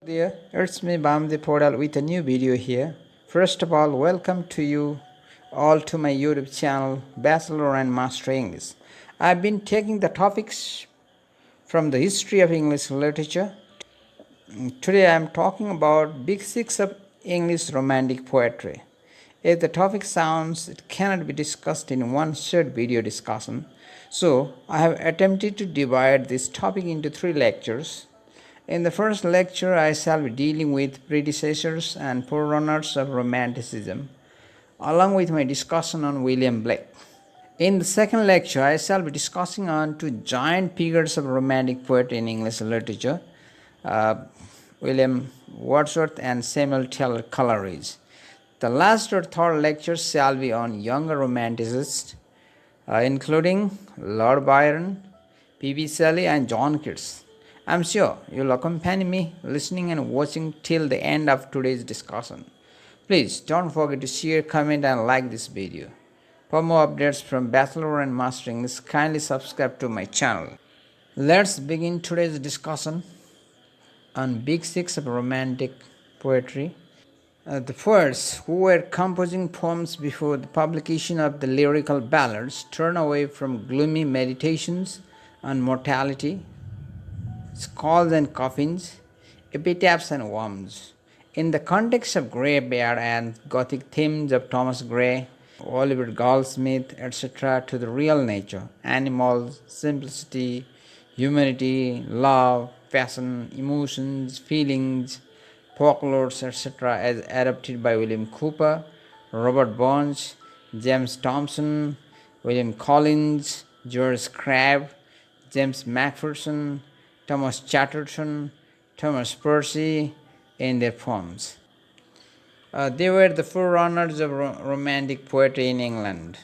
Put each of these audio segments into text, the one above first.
There, it's me Bamdev with a new video here. First of all, welcome to you all to my YouTube channel, Bachelor and Master English. I've been taking the topics from the history of English literature. Today I'm talking about Big Six of English Romantic Poetry. If the topic sounds, it cannot be discussed in one short video discussion. So I have attempted to divide this topic into 3 lectures. In the first lecture, I shall be dealing with predecessors and forerunners of Romanticism, along with my discussion on William Blake. In the second lecture, I shall be discussing on 2 giant figures of Romantic poetry in English literature, William Wordsworth and Samuel Taylor Coleridge. The last or third lecture shall be on younger Romanticists, including Lord Byron, P.B. Shelley and John Keats. I'm sure you'll accompany me listening and watching till the end of today's discussion. Please don't forget to share, comment and like this video. For more updates from Bachelor and Master English, kindly subscribe to my channel. Let's begin today's discussion on Big Six of Romantic Poetry. The poets who were composing poems before the publication of the lyrical ballads turned away from gloomy meditations on mortality, skulls and coffins, epitaphs and worms. In the context of greybeard and Gothic themes of Thomas Gray, Oliver Goldsmith, etc., to the real nature, animals, simplicity, humanity, love, passion, emotions, feelings, folklores, etc., as adapted by William Cowper, Robert Burns, James Thomson, William Collins, George Crabbe, James Macpherson, Thomas Chatterton, Thomas Percy in their poems. They were the forerunners of Romantic poetry in England.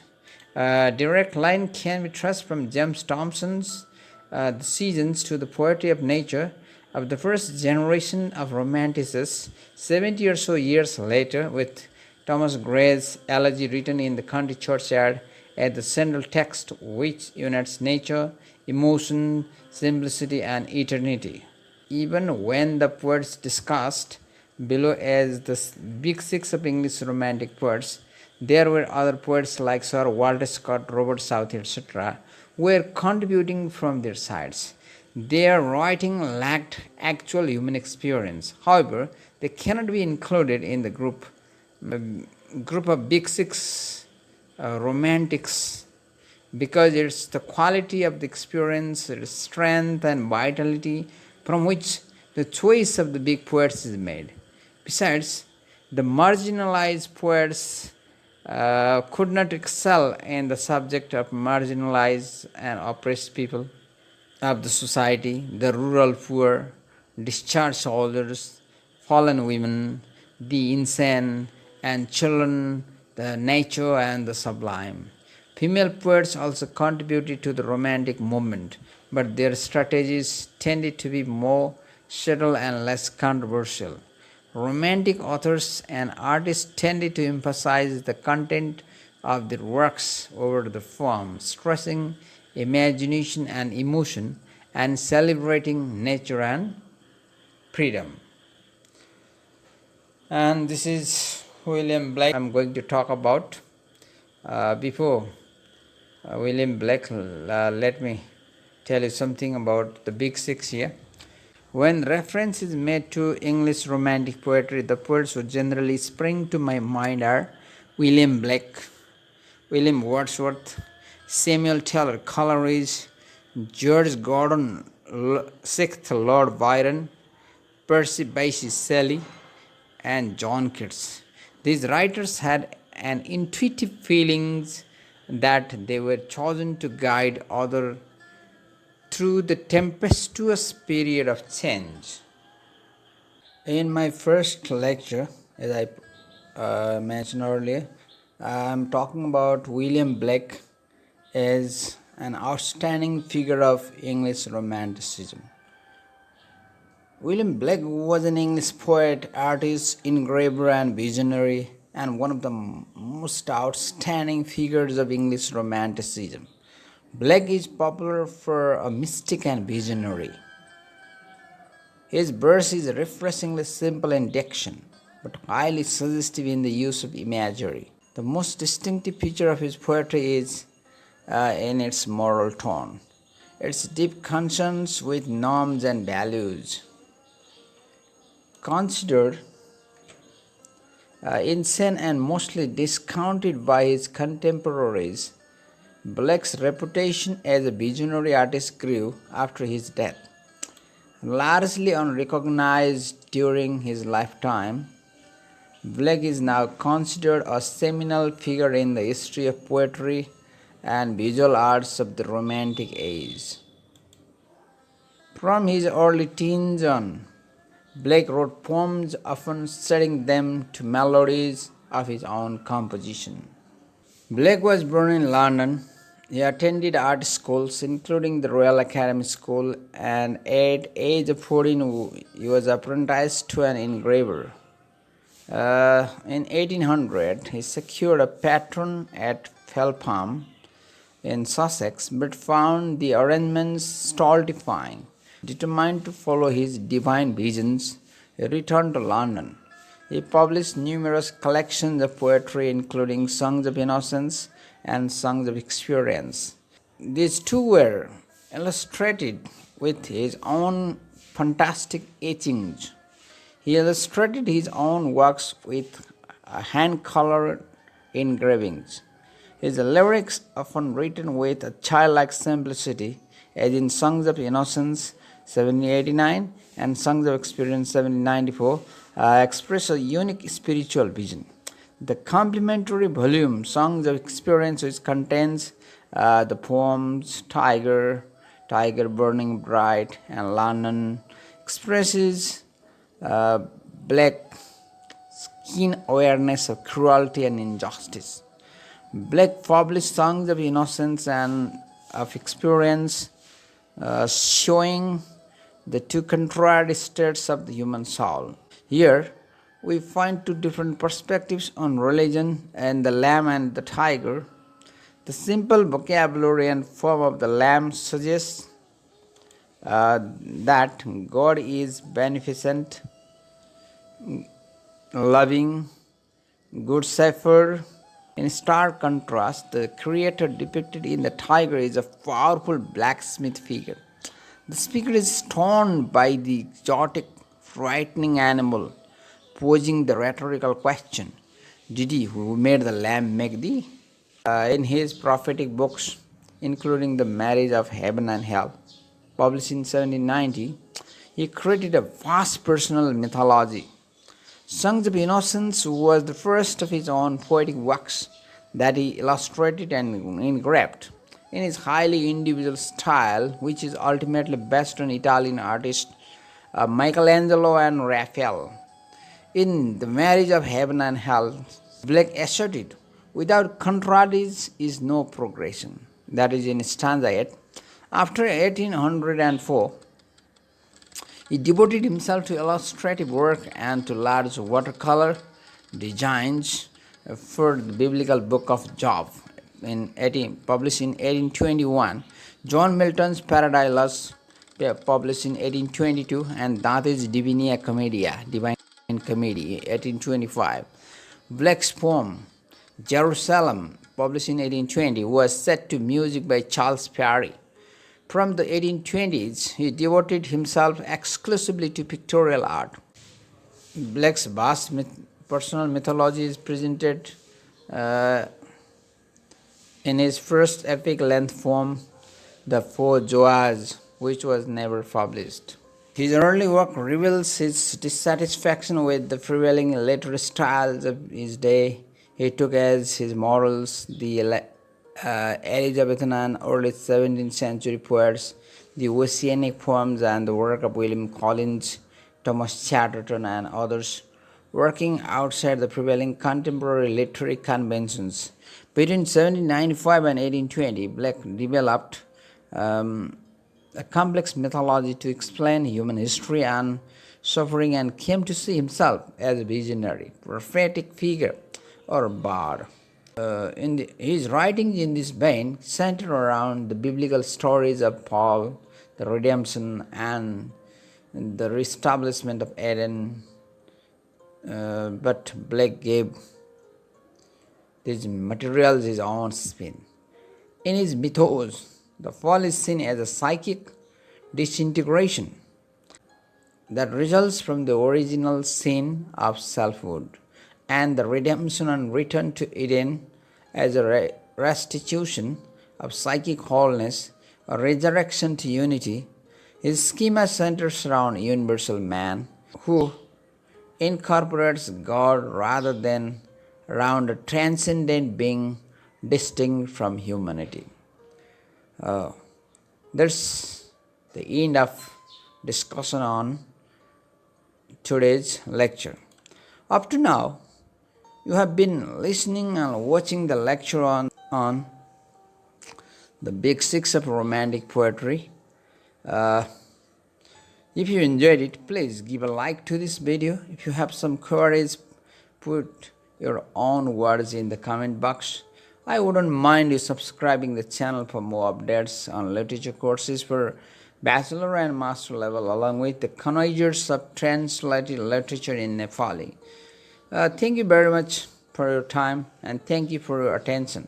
Direct line can be traced from James Thomson's The Seasons to the poetry of nature of the first generation of Romanticists 70 or so years later, with Thomas Gray's elegy written in the country churchyard as the central text which unites nature, emotion, simplicity and eternity. Even when the poets discussed below as the Big Six of English Romantic poets, there were other poets like Sir Walter Scott, Robert Southey, etc., who were contributing from their sides. Their writing lacked actual human experience. However, they cannot be included in the group of Big Six Romantics, because it's the quality of the experience, its strength and vitality from which the choice of the big poets is made. Besides, the marginalized poets could not excel in the subject of marginalized and oppressed people of the society, the rural poor, discharged soldiers, fallen women, the insane, and children, the nature and the sublime. Female poets also contributed to the Romantic movement, but their strategies tended to be more subtle and less controversial. Romantic authors and artists tended to emphasize the content of their works over the form, stressing imagination and emotion and celebrating nature and freedom. And this is William Blake I'm going to talk about. Before William Blake, let me tell you something about the Big Six here. When reference is made to English Romantic poetry, the poets who generally spring to my mind are William Blake, William Wordsworth, Samuel Taylor Coleridge, George Gordon, 6th Lord Byron, Percy Bysshe Shelley, and John Keats. These writers had an intuitive feelings that they were chosen to guide others through the tempestuous period of change. In my first lecture, as I mentioned earlier, I'm talking about William Blake as an outstanding figure of English Romanticism. William Blake was an English poet, artist, engraver and visionary, and one of the most outstanding figures of English Romanticism. Blake is popular for a mystic and visionary. His verse is refreshingly simple in diction, but highly suggestive in the use of imagery. The most distinctive feature of his poetry is in its moral tone, its deep conscience with norms and values. Considered insane and mostly discounted by his contemporaries, Blake's reputation as a visionary artist grew after his death. Largely unrecognized during his lifetime, Blake is now considered a seminal figure in the history of poetry and visual arts of the Romantic Age. From his early teens on, Blake wrote poems, often setting them to melodies of his own composition. Blake was born in London. He attended art schools, including the Royal Academy School, and at age of 14 he was apprenticed to an engraver. In 1800, he secured a patron at Felpham in Sussex, but found the arrangements stultifying. Determined to follow his divine visions, he returned to London. He published numerous collections of poetry, including Songs of Innocence and Songs of Experience. These two were illustrated with his own fantastic etchings. He illustrated his own works with hand-colored engravings. His lyrics, often written with a childlike simplicity, as in Songs of Innocence 1789 and Songs of Experience 1794, express a unique spiritual vision. The complementary volume Songs of Experience, which contains the poems Tiger, Tiger Burning Bright, and London, expresses Blake's keen awareness of cruelty and injustice. Blake published Songs of Innocence and of Experience, showing the two contrary states of the human soul. Here, we find two different perspectives on religion and the lamb and the tiger. The simple vocabulary and form of the lamb suggests that God is beneficent, loving, good shepherd. In stark contrast, the creator depicted in the tiger is a powerful blacksmith figure. The speaker is stunned by the exotic, frightening animal, posing the rhetorical question, "Did he who made the lamb make thee?" In his prophetic books, including The Marriage of Heaven and Hell, published in 1790, he created a vast personal mythology. Songs of Innocence was the first of his own poetic works that he illustrated and engraved in his highly individual style, which is ultimately based on Italian artists Michelangelo and Raphael. In The Marriage of Heaven and Hell, Blake asserted, "Without contraries is no progression." That is in stanza 8. After 1804, he devoted himself to illustrative work and to large watercolor designs for the biblical book of Job, published in 1821, John Milton's Paradise Lost, published in 1822, and Dante's Divina Commedia, Divine Comedy, 1825. Blake's poem, Jerusalem, published in 1820, was set to music by Charles Perry. From the 1820s, he devoted himself exclusively to pictorial art. Blake's vast personal mythology is presented in his first epic-length form, The Four Joas, which was never published. His early work reveals his dissatisfaction with the prevailing literary styles of his day. He took as his models the Elizabethan and early 17th century poets, the Ossianic poems, and the work of William Collins, Thomas Chatterton, and others, working outside the prevailing contemporary literary conventions. Between 1795 and 1820, Blake developed a complex mythology to explain human history and suffering, and came to see himself as a visionary, prophetic figure, or bard. His writings in this vein center around the biblical stories of Paul, the redemption, and the reestablishment of Eden, but Blake gave these materials his own spin. In his mythos, the fall is seen as a psychic disintegration that results from the original sin of selfhood, and the redemption and return to Eden as a restitution of psychic wholeness, a resurrection to unity. His schema centers around universal man, who incorporates God rather than around a transcendent being distinct from humanity. That's the end of discussion on today's lecture. Up to now, you have been listening and watching the lecture on the big six of romantic poetry. If you enjoyed it, please give a like to this video. If you have some queries, put your own words in the comment box. I wouldn't mind you subscribing the channel for more updates on literature courses for bachelor and master level, along with the connoisseurs of translated literature in Nepali. Thank you very much for your time, and thank you for your attention.